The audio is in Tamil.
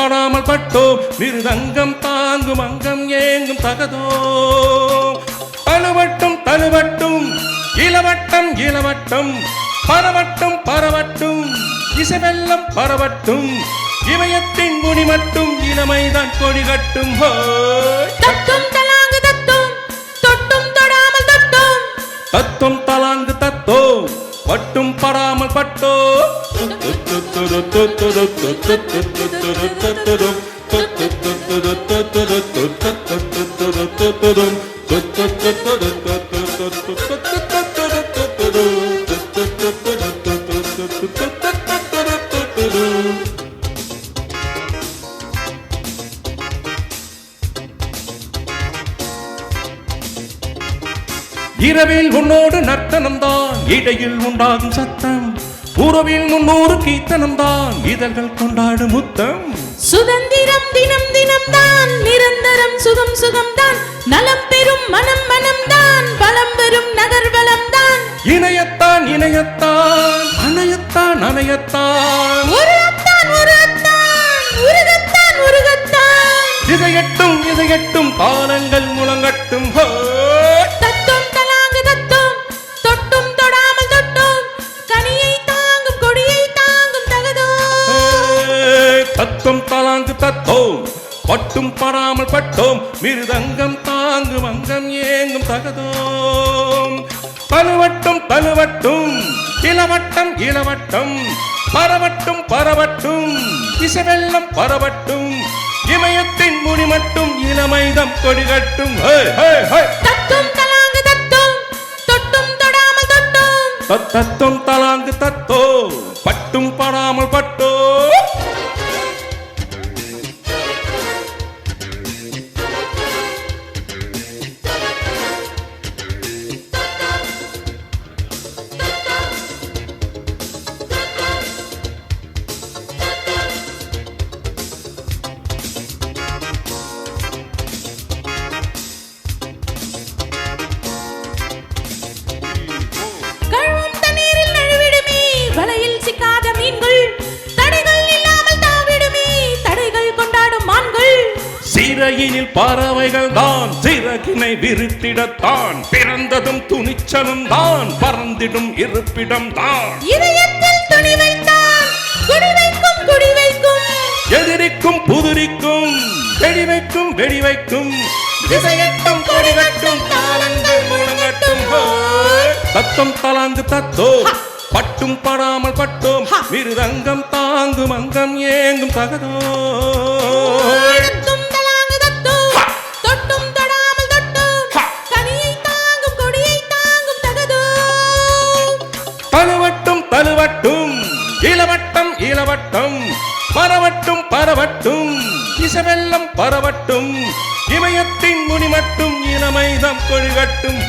படாமல் பட்டோம் மிருதங்கம் தாங்கும் அங்கம் ஏங்கும் தகதோ தழுவட்டும் தழுவட்டும் இளவட்டம் இளவட்டம் பரவட்டும் பரவட்டும் இசைவெல்லம் பரவட்டும் இமயத்தின் முடி மட்டும் இளமைதான் கொடி கட்டும் தத்தும் தலாங்கு தத்தும் தொட்டும் தொடாமல் தொட்டும் தத்தும் தலாங்கு தத்தோ பட்டும் படாமல் பட்டோ இரவில் உன்னோடு நர்த்தனம்தான் இடையில் உண்டாகும் சத்தம் உறவில் 300 கீர்த்தனம்தான் இதழ்கள் கொண்டாடும் முத்தம் சுதந்திரம் தினம் தினம் தான் நிரந்தரம் சுகம் சுகம் தான் நலம் பெறும் மனம் மனம் தான் பலம் பெறும் நகர் பலம் தான் இணையத்தான் இணையத்தான் அணையத்தான் அணையத்தான் ஒரு அத்தான் உருகத்தான் உருகத்தான் இசையட்டும் இசையட்டும் தாளங்கள் முழங்கட்டும் தத்தும் தலாங்கு தத்தும் தொட்டும் தொடாமல் தொட்டும் கனியை தாங்கும் கொடியை தாங்கும் தகதோ தத்தும் தலாங்கு தத்தோம் பட்டும் படாமல் பட்டோம் மிருதங்கம் தாங்கும் அங்கம் ஏங்கும் தகதோம் தழுவட்டும் தழுவட்டும் இளவட்டம் இளவட்டம் பரவட்டும் பரவட்டும் இசைவெல்லம் பரவட்டும் இமயத்தின் முடி மட்டும் இளமைதம் கொடிகட்டும் தத்தும் தலாங்கு தத்தும் தொட்டும் தொடாமல் தொட்டும் தத்தும் தலாங்கு தத்தோ பட்டும் படாமல் பட்டோ சிறையினில் பறவைகள் தான் சிறகினை விரித்திடத்தான் பிறந்ததும் துணிச்சலும் தான் பறந்திடும் இருப்பிடம் தான் இதயத்தில் துணி வைத்தான் குடி வைக்கும் குடி வைக்கும் எதிரிக்கும் புதிரிக்கும் வெடி வைக்கும் வெடி வைக்கும் திசையட்டும் கொடிகட்டும் தாளங்கள் முழங்கட்டும் தத்தம் தலாங்கு தத்தோ பட்டும் படாமல் பட்டோம் மிருதங்கம் தாங்கும் அங்கம் ஏங்கும் தகதோ தழுவட்டும் தழுவட்டும் இளவட்டம் இளவட்டம் பரவட்டும் பரவட்டும் இசைவெல்லம் பரவட்டும் இமயத்தின் முடி மட்டும் இளமைதம் கொடிகட்டும்